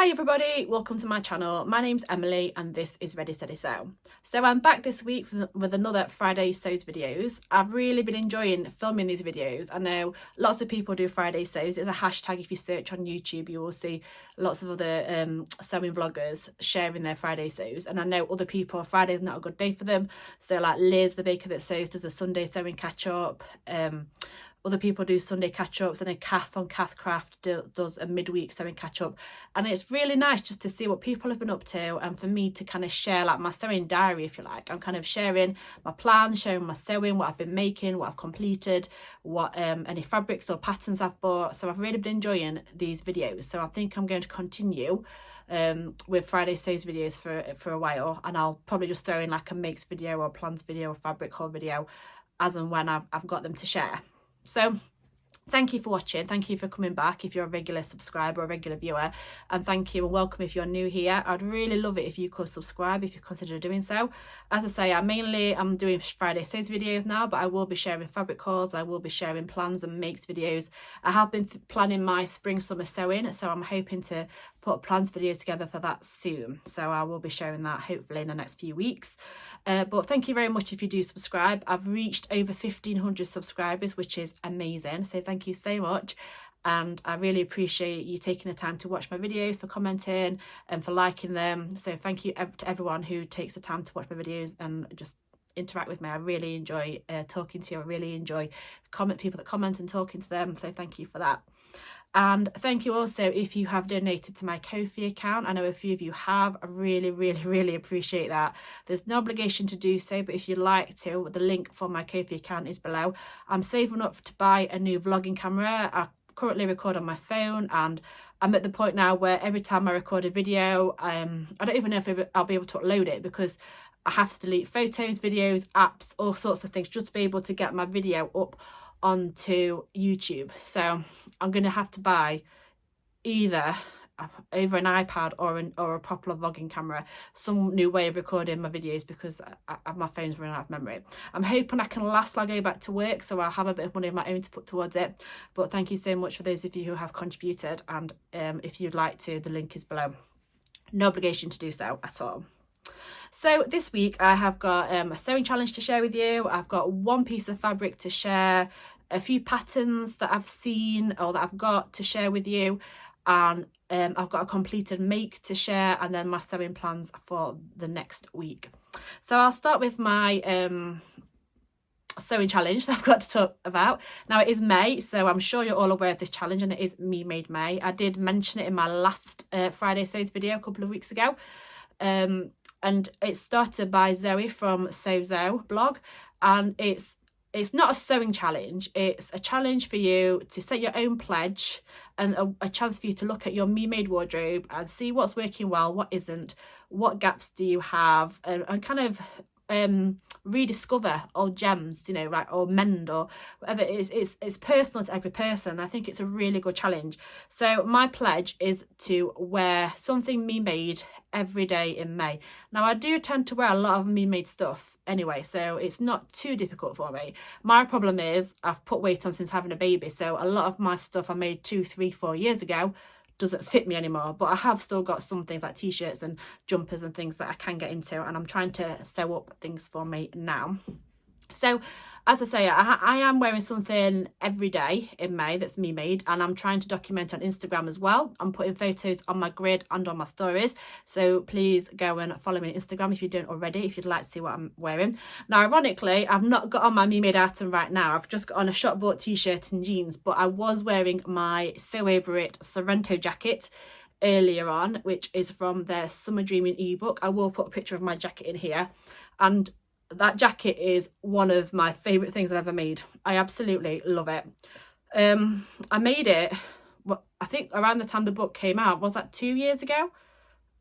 Hi everybody, welcome to my channel. My name's Emily and this is Ready Steady Sew. So I'm back this week with another Friday Sews videos. I've really been enjoying filming these videos. I know lots of people do Friday Sews. It's a hashtag. If you search on YouTube you will see lots of other sewing vloggers sharing their Friday Sews, and I know other people, Friday's not a good day for them. So like Liz, the baker that sews, does a Sunday sewing catch up. Other people do Sunday catch-ups, and a Kath on Kath Craft does a midweek sewing catch-up, and it's really nice just to see what people have been up to, and for me to kind of share like my sewing diary, if you like. I'm kind of sharing my plans, sharing my sewing, what I've been making, what I've completed, what any fabrics or patterns I've bought. So I've really been enjoying these videos, so I think I'm going to continue with Friday Sews videos for a while, and I'll probably just throw in like a makes video or plans video or fabric haul video as and when I've got them to share. So thank you for watching, thank you for coming back if you're a regular subscriber or a regular viewer, and thank you and welcome if you're new here. I'd really love it if you could subscribe if you consider doing so. As I say, I'm doing Friday Sews videos now, but I will be sharing fabric hauls, I will be sharing plans and makes videos. I have been planning my spring summer sewing, so I'm hoping to put a plans video together for that soon, so I will be sharing that hopefully in the next few weeks. But thank you very much if you do subscribe. I've reached over 1,500 subscribers, which is amazing, so thank you so much, and I really appreciate you taking the time to watch my videos, for commenting and for liking them. So thank you to everyone who takes the time to watch my videos and just interact with me. I really enjoy talking to you. I really enjoy people that comment and talking to them, so thank you for that. And thank you also if you have donated to my Ko-fi account. I know a few of you have. I really appreciate that. There's no obligation to do so, but if you'd like to, the link for my Ko-fi account is below. I'm saving up to buy a new vlogging camera. I currently record on my phone, and I'm at the point now where every time I record a video, I don't even know if I'll be able to upload it, because I have to delete photos, videos, apps, all sorts of things just to be able to get my video up onto YouTube. So I'm going to have to buy either over an iPad or a proper vlogging camera, some new way of recording my videos, because my phone's running out of memory. I'm hoping I can last till I go back to work, so I'll have a bit of money of my own to put towards it. But thank you so much for those of you who have contributed, and if you'd like to, the link is below. No obligation to do so at all. So this week I have got a sewing challenge to share with you. I've got one piece of fabric to share, a few patterns that I've seen or that I've got to share with you, and I've got a completed make to share, and then my sewing plans for the next week. So I'll start with my sewing challenge that I've got to talk about. Now it is May, so I'm sure you're all aware of this challenge, and it is Me Made May. I did mention it in my last Friday Sews video a couple of weeks ago. And it's started by Zoe from Sew blog, and it's not a sewing challenge, it's a challenge for you to set your own pledge, and a chance for you to look at your Me Made wardrobe and see what's working well, what isn't, what gaps do you have, and kind of rediscover old gems, you know, right, or mend or whatever it is. It's personal to every person. I think it's a really good challenge. So my pledge is to wear something Me Made every day in May. Now I do tend to wear a lot of Me Made stuff anyway, so it's not too difficult for me. My problem is I've put weight on since having a baby, so a lot of my stuff I made 2, 3, 4 years ago doesn't fit me anymore, but I have still got some things like t-shirts and jumpers and things that I can get into, and I'm trying to sew up things for me now. So as I say, I am wearing something every day in May that's Me Made, and I'm trying to document on Instagram as well. I'm putting photos on my grid and on my stories, so please go and follow me on Instagram if you don't already, if you'd like to see what I'm wearing. Now ironically, I've not got on my Me Made item right now. I've just got on a shop bought t-shirt and jeans, but I was wearing my Sew Over It Sorrento jacket earlier on, which is from their Summer Dreaming ebook. I will put a picture of my jacket in here, and that jacket is one of my favorite things I've ever made. I absolutely love it. I made it, well, I think around the time the book came out. Was that 2 years ago?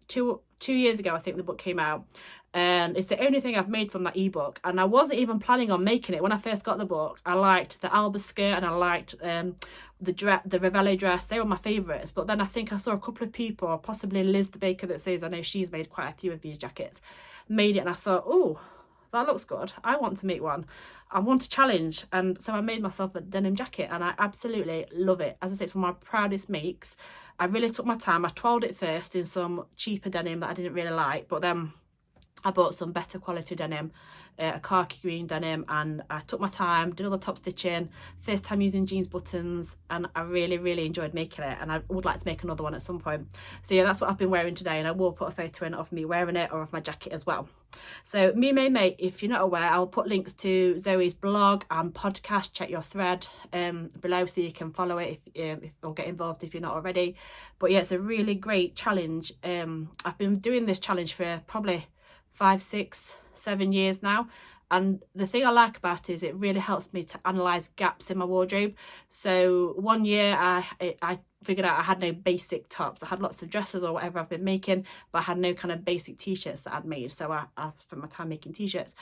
Two years ago I think the book came out, and it's the only thing I've made from that ebook, and I wasn't even planning on making it when I first got the book. I liked the Alba skirt, and I liked the Ravelli dress. They were my favourites, but then I think I saw a couple of people, possibly Liz the baker that says, I know she's made quite a few of these jackets, made it, and I thought, oh, that looks good. I want to make one. I want a challenge. And so I made myself a denim jacket and I absolutely love it. As I say, it's one of my proudest makes. I really took my time. I trialled it first in some cheaper denim that I didn't really like, but then I bought some better quality denim, a khaki green denim, and I took my time, did all the top stitching, first time using jeans buttons, and I really enjoyed making it, and I would like to make another one at some point. So yeah, that's what I've been wearing today, and I will put a photo in of me wearing it or of my jacket as well. So memademay, if you're not aware, I'll put links to Zoe's blog and podcast. Check your thread below so you can follow it if or get involved if you're not already. But yeah, it's a really great challenge. I've been doing this challenge for probably 5, 6, 7 years now, and the thing I like about it is it really helps me to analyze gaps in my wardrobe. So one year I figured out I had no basic tops. I had lots of dresses or whatever I've been making, but I had no kind of basic t-shirts that I'd made, so I spent my time making t-shirts.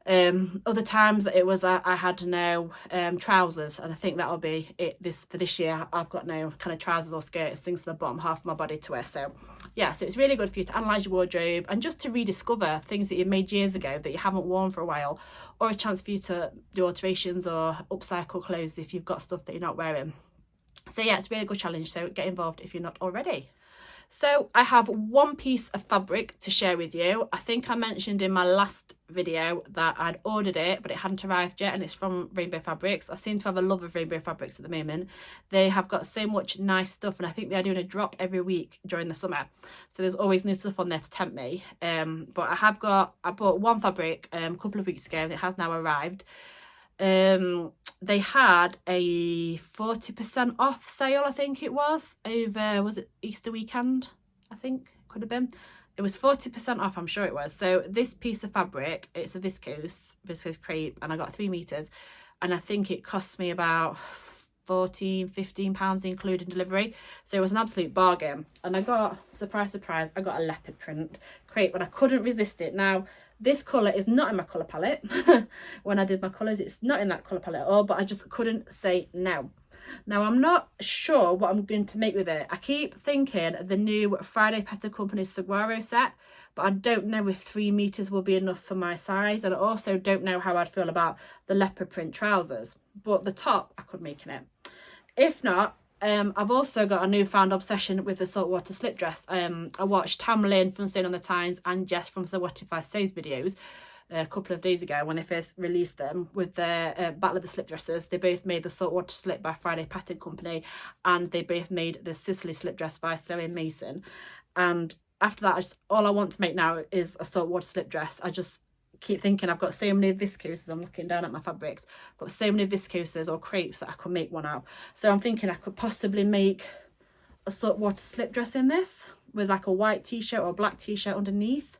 Other times it was I had no trousers, and I think that'll be it for this year. I've got no kind of trousers or skirts, things for the bottom half of my body to wear. So yeah, so it's really good for you to analyse your wardrobe and just to rediscover things that you made years ago that you haven't worn for a while, or a chance for you to do alterations or upcycle clothes if you've got stuff that you're not wearing. So yeah, it's a really good challenge, so get involved if you're not already. So I have one piece of fabric to share with you. I think I mentioned in my last video that I'd ordered it, but it hadn't arrived yet, and it's from Rainbow Fabrics. I seem to have a love of Rainbow Fabrics at the moment. They have got so much nice stuff, and I think they're doing a drop every week during the summer. So there's always new stuff on there to tempt me. But I bought one fabric a couple of weeks ago, and it has now arrived. They had a 40% off sale, I think it was it Easter weekend? I think it could have been. It was 40% off, I'm sure it was. So this piece of fabric, it's a viscose crepe, and I got 3 meters, and I think it cost me about £14-15 including delivery. So it was an absolute bargain, and I got, surprise I got a leopard print crepe, and I couldn't resist it. Now this colour is not in my colour palette. When I did my colours, it's not in that colour palette at all, but I just couldn't say no. Now I'm not sure what I'm going to make with it. I keep thinking the new Friday Pattern Company Saguaro set, but I don't know if 3 meters will be enough for my size, and I also don't know how I'd feel about the leopard print trousers, but the top I could make in it. If not, I've also got a newfound obsession with the saltwater slip dress. I watched Tamlin from Staying on the Tines and Jess from So What If I Sews videos a couple of days ago when they first released them with their Battle of the Slip Dresses. They both made the saltwater slip by Friday Pattern Company, and they both made the Sicily slip dress by Sewing Mason. And after that, all I want to make now is a saltwater slip dress. I just keep thinking I've got so many viscoses. I'm looking down at my fabrics. I've got so many viscoses or crepes that I could make one out. So I'm thinking I could possibly make a saltwater slip dress in this with like a white t-shirt or a black t-shirt underneath.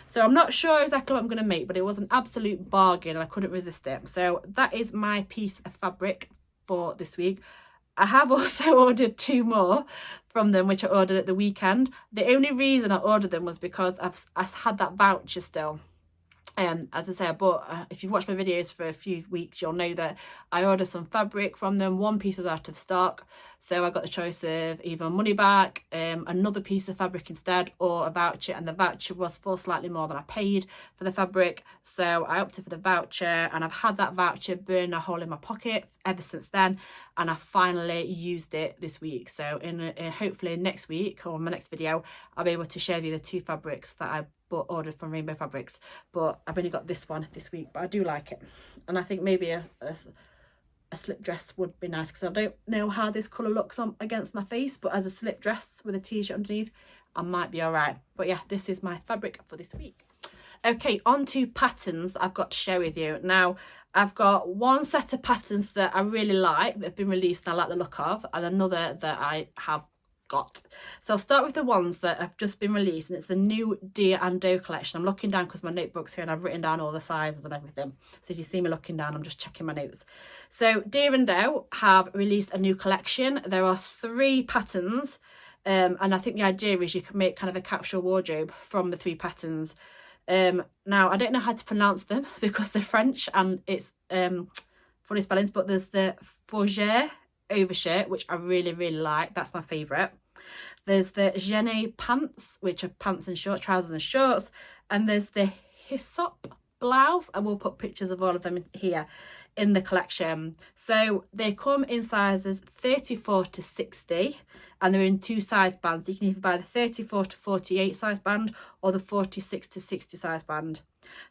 So I'm not sure exactly what I'm going to make, but it was an absolute bargain and I couldn't resist it. So that is my piece of fabric for this week. I have also ordered 2 more from them, which I ordered at the weekend. The only reason I ordered them was because I had that voucher still. As I say, I bought, if you've watched my videos for a few weeks, you'll know that I ordered some fabric from them. One piece was out of stock, so I got the choice of either money back, another piece of fabric instead, or a voucher, and the voucher was for slightly more than I paid for the fabric, so I opted for the voucher, and I've had that voucher burn a hole in my pocket ever since then, and I finally used it this week. So in hopefully next week or my next video, I'll be able to share with you the 2 fabrics that I ordered from Rainbow Fabrics, but I've only got this one this week, but I do like it, and I think maybe a slip dress would be nice because I don't know how this colour looks on against my face, but as a slip dress with a t-shirt underneath, I might be all right. But yeah, this is my fabric for this week. Okay, on to patterns that I've got to share with you. Now, I've got one set of patterns that I really like that have been released and I like the look of, and another that I have got. So I'll start with the ones that have just been released, and it's the new Deer and Doe collection. I'm looking down because my notebook's here and I've written down all the sizes and everything. So if you see me looking down, I'm just checking my notes. So Deer and Doe have released a new collection. There are 3 patterns, and I think the idea is you can make kind of a capsule wardrobe from the 3 patterns. Now I don't know how to pronounce them because they're French and it's funny spellings, but there's the Fourrure overshirt, which I really like. That's my favourite. There's the Gene pants, which are pants and shorts, trousers and shorts, and there's the Hyssop Blouse. I will put pictures of all of them here in the collection. So they come in sizes 34 to 60, and they're in 2 size bands. You can either buy the 34 to 48 size band or the 46 to 60 size band.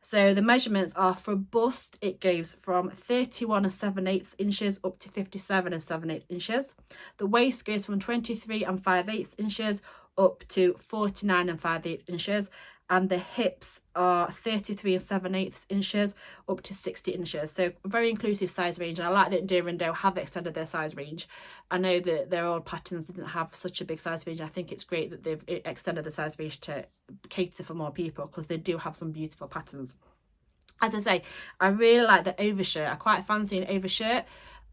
So the measurements are, for bust, it goes from 31 and 7/8 inches up to 57 and 7/8 inches. The waist goes from 23 and 5/8 inches up to 49 and 5/8 inches. And the hips are 33 and 7/8 inches up to 60 inches. So very inclusive size range. And I like that Deer and Doe have extended their size range. I know that their old patterns didn't have such a big size range. I think it's great that they've extended the size range to cater for more people, because they do have some beautiful patterns. As I say, I really like the overshirt. I quite fancy an overshirt.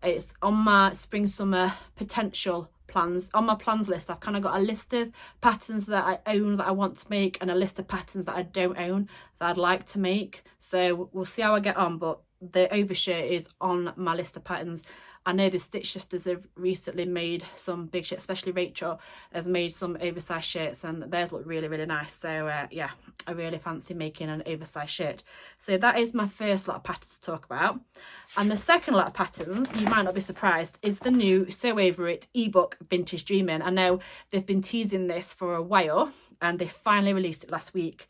It's on my spring summer potential plans. On my plans list, I've kind of got a list of patterns that I own that I want to make, and a list of patterns that I don't own that I'd like to make. So we'll see how I get on, but the overshirt is on my list of patterns. I know the Stitch Sisters have recently made some big shirts, especially Rachel has made some oversized shirts, and theirs look really, really nice. So yeah, I really fancy making an oversized shirt. So that is my first lot of patterns to talk about. And the second lot of patterns, you might not be surprised, is the new Sew Over It ebook Vintage Dreaming. I know they've been teasing this for a while, and they finally released it last week.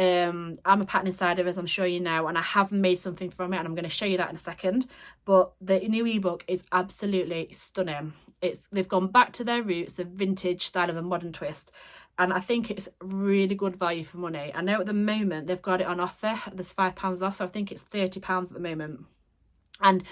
I'm a pattern insider, as I'm sure you know, and I have made something from it, and I'm going to show you that in a second. But the new ebook is absolutely stunning. They've gone back to their roots of vintage style of a modern twist, and I think it's really good value for money. I know at the moment they've got it on offer. There's £5 off, so I think it's £30 at the moment. And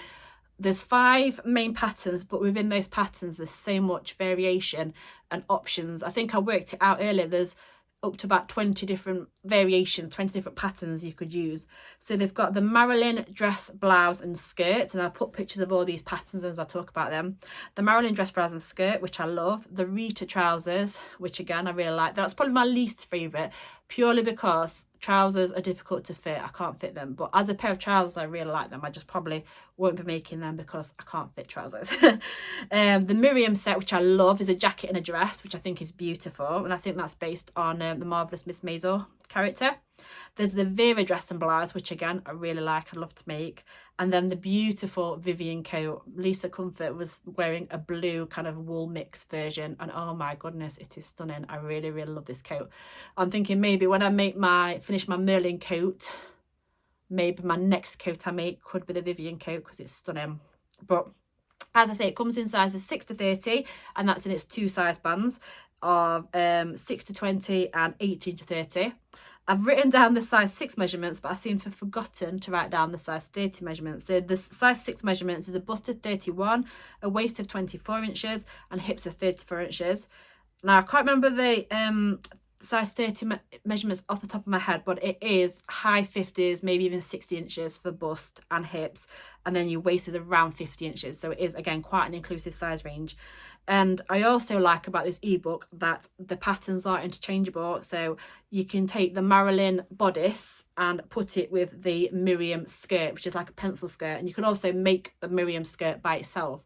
there's 5 main patterns, but within those patterns there's so much variation and options. I think I worked it out earlier. There's up to about 20 different variations, 20 different patterns you could use. So they've got the Marilyn dress, blouse and skirt, and I'll put pictures of all these patterns as I talk about them. The Marilyn dress, blouse and skirt, which I love. The Rita trousers, which again I really like. That's probably my least favourite, purely because trousers are difficult to fit. I can't fit them, but as a pair of trousers I really like them. I just probably won't be making them because I can't fit trousers. The Miriam set, which I love, is a jacket and a dress, which I think is beautiful, and I think that's based on the Marvellous Miss Maisel character. There's the Vera dress and blouse, which again I really like, I'd love to make. And then the beautiful Vivian coat. Lisa Comfort was wearing a blue kind of wool mix version, and oh my goodness, it is stunning. I really, really love this coat. I'm thinking maybe when I finish my Merlin coat, maybe my next coat I make could be the Vivian coat, because it's stunning. But as I say, it comes in sizes 6 to 30, and that's in its 2 size bands of 6 to 20 and 18 to 30. I've written down the size 6 measurements, but I seem to have forgotten to write down the size 30 measurements. So the size 6 measurements is a bust of 31, a waist of 24 inches, and hips of 34 inches. Now, I can't remember the size 30 measurements off the top of my head, but it is high 50s, maybe even 60 inches for bust and hips, and then your waist is around 50 inches. So it is, again, quite an inclusive size range. And I also like about this ebook that the patterns are interchangeable. So you can take the Marilyn bodice and put it with the Miriam skirt, which is like a pencil skirt, and you can also make the Miriam skirt by itself.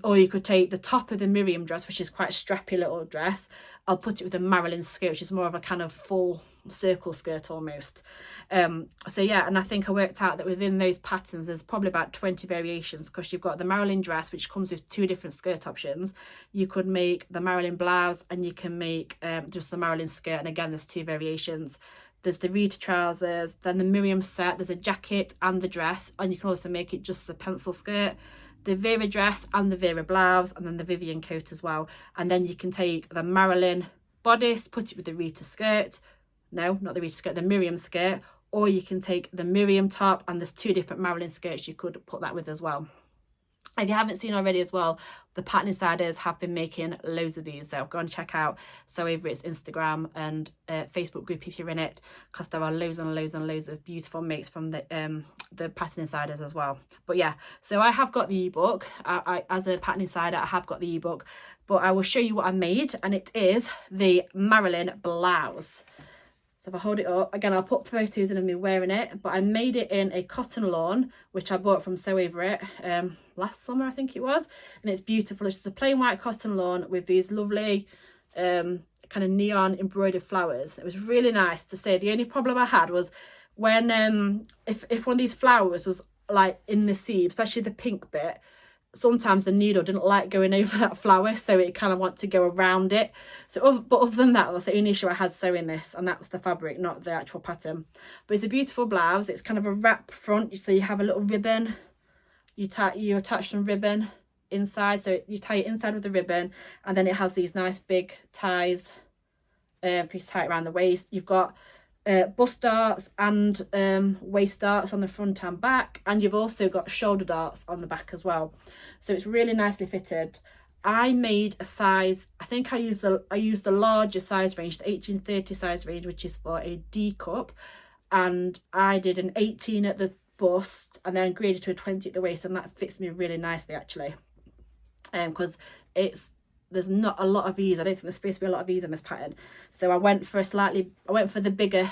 Or you could take the top of the Miriam dress, which is quite a strappy little dress. I'll put it with the Marilyn skirt, which is more of a kind of full circle skirt almost. So yeah, and I think I worked out that within those patterns there's probably about 20 variations, because you've got the Marilyn dress, which comes with 2 different skirt options. You could make the Marilyn blouse, and you can make just the Marilyn skirt, and again there's 2 variations. There's the Rita trousers, then the Miriam set, there's a jacket and the dress, and you can also make it just the pencil skirt, the Vera dress and the Vera blouse, and then the Vivian coat as well. And then you can take the Marilyn bodice, put it with the Rita skirt, no, not the Rita skirt, the Miriam skirt, or you can take the Miriam top, and there's 2 different Marilyn skirts you could put that with as well. If you haven't seen already as well, the Pattern Insiders have been making loads of these, so go and check out Sew Over It's Instagram and Facebook group if you're in it, because there are loads and loads and loads of beautiful makes from the Pattern Insiders as well. But yeah, so I have got the ebook. I as a Pattern Insider, I have got the ebook, but I will show you what I made, and it is the Marilyn blouse. So if I hold it up, again, I'll put photos of me wearing it, but I made it in a cotton lawn, which I bought from Sew Over It last summer, I think it was. And it's beautiful. It's just a plain white cotton lawn with these lovely kind of neon embroidered flowers. It was really nice to see. The only problem I had was when if one of these flowers was like in the seam, especially the pink bit, sometimes the needle didn't like going over that flower, so it kind of want to go around it. So but other than that, that's the only issue I had sewing this, and that was the fabric, not the actual pattern. But it's a beautiful blouse. It's kind of a wrap front, so you have a little ribbon, you attach some ribbon inside, so you tie it inside with the ribbon, and then it has these nice big ties for you to tie it around the waist. You've got bust darts and waist darts on the front and back, and you've also got shoulder darts on the back as well, so it's really nicely fitted. I made a size, I think I used the larger size range, the 1830 size range, which is for a D cup, and I did an 18 at the bust and then graded to a 20 at the waist, and that fits me really nicely actually, because there's not a lot of ease. I don't think there's supposed to be a lot of ease in this pattern, so I went for the bigger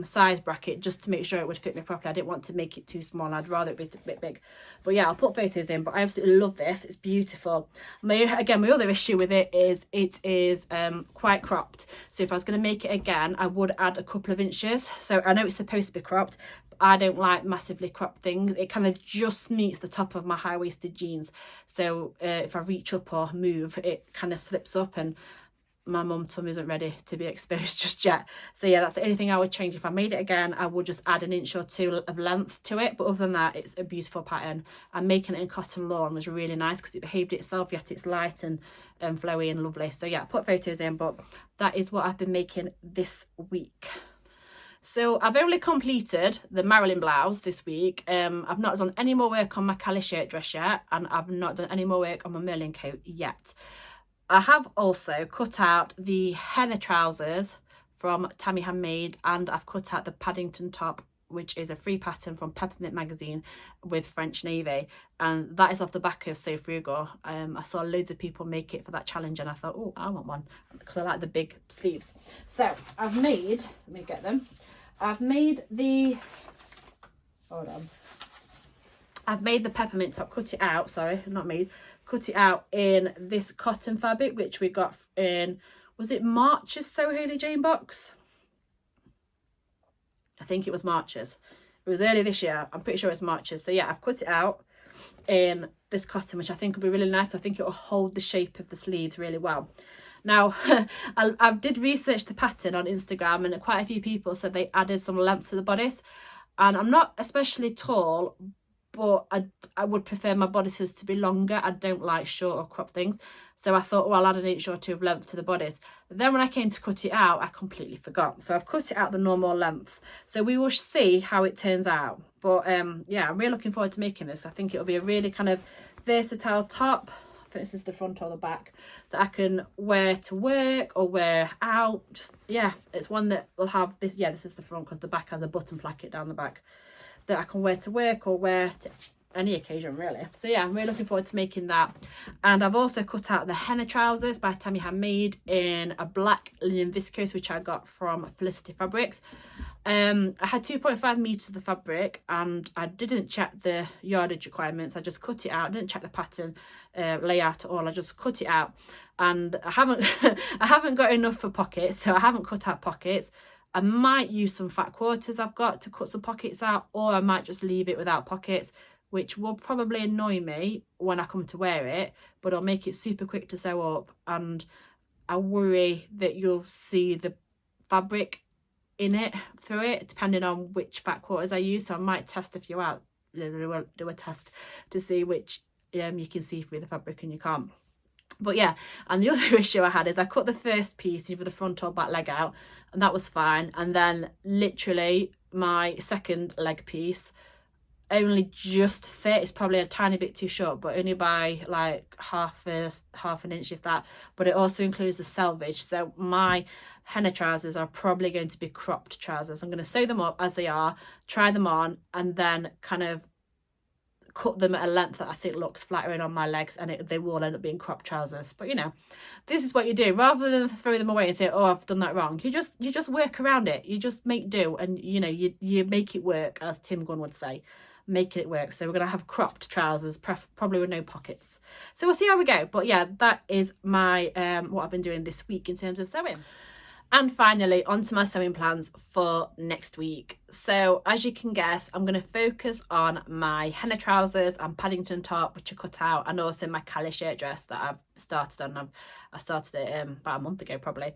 size bracket just to make sure it would fit me properly. I didn't want to make it too small. I'd rather it be a bit big. But yeah, I'll put photos in, but I absolutely love this. It's beautiful. My other issue with it is quite cropped, so if I was going to make it again, I would add a couple of inches. So I know it's supposed to be cropped, I don't like massively cropped things. It kind of just meets the top of my high-waisted jeans, so if I reach up or move, it kind of slips up, and my mum tummy isn't ready to be exposed just yet. So yeah, that's the only thing I would change. If I made it again, I would just add an inch or two of length to it, but other than that, it's a beautiful pattern, and making it in cotton lawn was really nice because it behaved itself, yet it's light and flowy and lovely. So yeah, put photos in, but that is what I've been making this week. So I've only completed the Marilyn blouse this week. I've not done any more work on my Callie shirt dress yet, and I've not done any more work on my Merlin coat yet. I have also cut out the henna trousers from Tammy Handmade, and I've cut out the Paddington top, which is a free pattern from Peppermint magazine with French navy, and that is off the back of So Frugal. I saw loads of people make it for that challenge, and I thought, oh, I want one because I like the big sleeves. So I've made, let me get them. I've made the peppermint top, cut it out in this cotton fabric, which we got in, was it March's So Hayley Jane box? I think it was March's. It was early this year. I'm pretty sure it's March's. So yeah, I've cut it out in this cotton, which I think will be really nice. I think it will hold the shape of the sleeves really well. Now, I did research the pattern on Instagram, and quite a few people said they added some length to the bodice, and I'm not especially tall, but I would prefer my bodices to be longer. I don't like short or crop things, so I thought, well, I'll add an inch or two of length to the bodice. But then when I came to cut it out, I completely forgot, so I've cut it out the normal lengths, so we will see how it turns out. But yeah, I'm really looking forward to making this. I think it'll be a really kind of versatile top. I think this is the front or the back, that I can wear to work or wear out. Just, yeah, it's one that will have this. Yeah, this is the front because the back has a button placket down the back that I can wear to work or wear to any occasion really. So yeah, I'm really looking forward to making that. And I've also cut out the henna trousers by Tammy Handmade in a black linen viscose, which I got from Felicity Fabrics. I had 2.5 meters of the fabric, and I didn't check the yardage requirements. I just cut it out. I didn't check the pattern layout at all. I just cut it out, and I haven't got enough for pockets, so I haven't cut out pockets. I might use some fat quarters I've got to cut some pockets out, or I might just leave it without pockets, which will probably annoy me when I come to wear it, but it'll make it super quick to sew up. And I worry that you'll see the fabric in it through it, depending on which fat quarters I use. So I might test a few out, do a test to see which you can see through the fabric and you can't. But yeah, and the other issue I had is I cut the first piece, either the front or back leg out, and that was fine. And then literally my second leg piece only just fit. It's probably a tiny bit too short, but only by like half an inch, if that. But it also includes the selvage, so my henna trousers are probably going to be cropped trousers. I'm going to sew them up as they are, try them on, and then kind of cut them at a length that I think looks flattering on my legs, and they will end up being cropped trousers. But you know, this is what you do. Rather than throw them away and think, oh, I've done that wrong, you just work around it. You just make do, and you know, you make it work, as Tim Gunn would say. Making it work. So we're going to have cropped trousers, probably with no pockets. So we'll see how we go. But yeah, that is my what I've been doing this week in terms of sewing. And finally, onto my sewing plans for next week. So as you can guess, I'm going to focus on my henna trousers and Paddington top, which are cut out, and also my Calais shirt dress that I've started on. I started it about a month ago probably.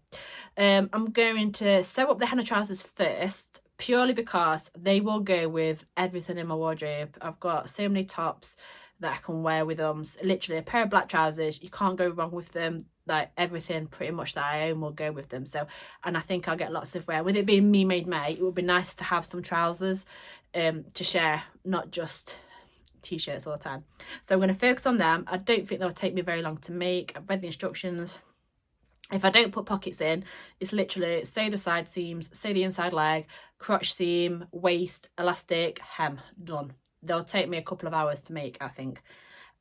I'm going to sew up the henna trousers first, purely because they will go with everything in my wardrobe. I've got so many tops that I can wear with them. So literally a pair of black trousers, you can't go wrong with them. Like everything pretty much that I own will go with them. So, and I think I'll get lots of wear. With it being me made May, it would be nice to have some trousers to share, not just t-shirts all the time. So I'm going to focus on them. I don't think they'll take me very long to make. I've read the instructions. If I don't put pockets in, it's literally sew the side seams, sew the inside leg, crotch seam, waist, elastic, hem, done. They'll take me a couple of hours to make, I think.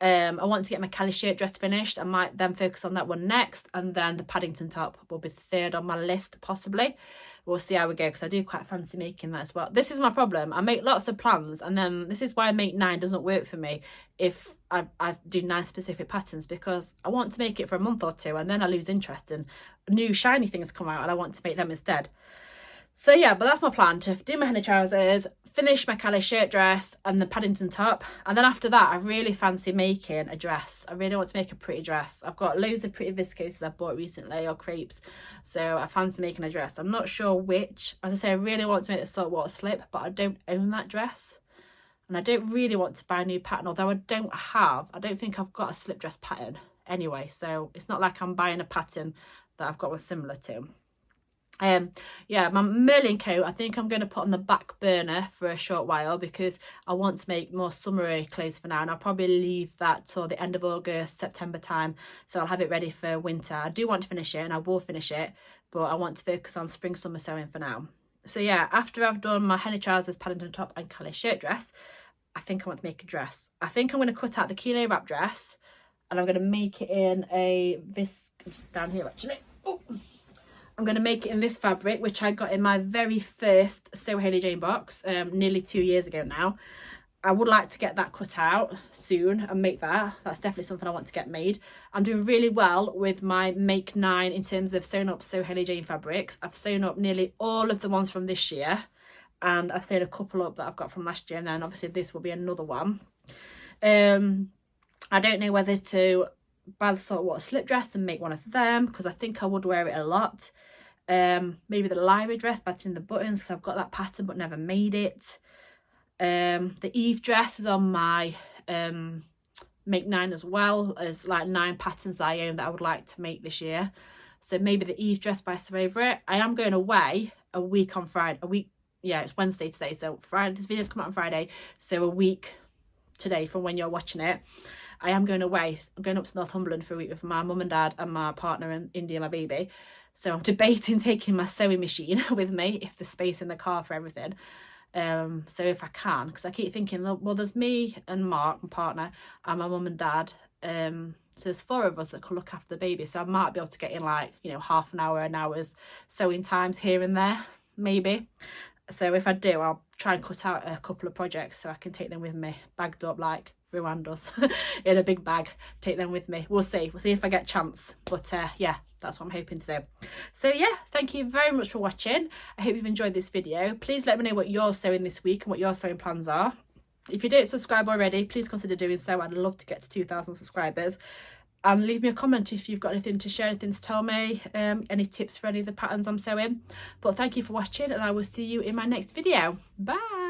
I want to get my Calais shirt dress finished. I might then focus on that one next, and then the Paddington top will be third on my list, possibly. We'll see how we go, because I do quite fancy making that as well. This is my problem. I make lots of plans, and then this is why make 9 doesn't work for me if I do 9 specific patterns, because I want to make it for a month or two, and then I lose interest and new shiny things come out, and I want to make them instead. So yeah, but that's my plan, to do my henna trousers, finish my Calais shirt dress and the Paddington top, and then after that I really fancy making a dress. I really want to make a pretty dress. I've got loads of pretty viscoses I've bought recently, or crepes, so I fancy making a dress. I'm not sure which. As I say, I really want to make the saltwater slip, but I don't own that dress, and I don't really want to buy a new pattern, although I don't think I've got a slip dress pattern anyway, so it's not like I'm buying a pattern that I've got one similar to. Yeah, my Merlin coat I think I'm going to put on the back burner for a short while, because I want to make more summery clothes for now, and I'll probably leave that till the end of August, September time, so I'll have it ready for winter. I do want to finish it, and I will finish it, but I want to focus on spring summer sewing for now. So yeah, after I've done my henna trousers, Paddington top and Calais shirt dress, I think I want to make a dress. I think I'm going to cut out the kilo wrap dress, and I'm going to make it in a it's down here actually. Oh. I'm going to make it in this fabric, which I got in my very first Sew Hayley Jane box nearly 2 years ago now. I would like to get that cut out soon and make that. That's definitely something I want to get made. I'm doing really well with my Make 9 in terms of sewing up Sew Hayley Jane fabrics. I've sewn up nearly all of the ones from this year, and I've sewn a couple up that I've got from last year, and then obviously this will be another one. I don't know whether to buy the saltwater slip dress and make one of them, because I think I would wear it a lot. Maybe the Lyra dress, batting the buttons, because I've got that pattern but never made it. The Eve dress is on my Make 9 as well, as like 9 patterns that I own that I would like to make this year. So maybe the Eve dress by Sew Over It. I am going away a week on Friday. Yeah, it's Wednesday today, so Friday. This video's come out on Friday, so a week today from when you're watching it. I am going away. I'm going up to Northumberland for a week with my mum and dad and my partner and India, my baby. So I'm debating taking my sewing machine with me, if there's space in the car for everything. So if I can, because I keep thinking, well, there's me and Mark, my partner, and my mum and dad. So there's 4 of us that can look after the baby. So I might be able to get in like, you know, half an hour's sewing times here and there, maybe. So if I do, I'll try and cut out a couple of projects so I can take them with me, bagged up like Ruan does, in a big bag, take them with me. We'll see if I get a chance, but yeah, that's what I'm hoping to do. So yeah, thank you very much for watching. I hope you've enjoyed this video. Please let me know what you're sewing this week and what your sewing plans are. If you don't subscribe already, please consider doing so. I'd love to get to 2,000 subscribers. And leave me a comment if you've got anything to share, anything to tell me, any tips for any of the patterns I'm sewing. But thank you for watching, and I will see you in my next video. Bye.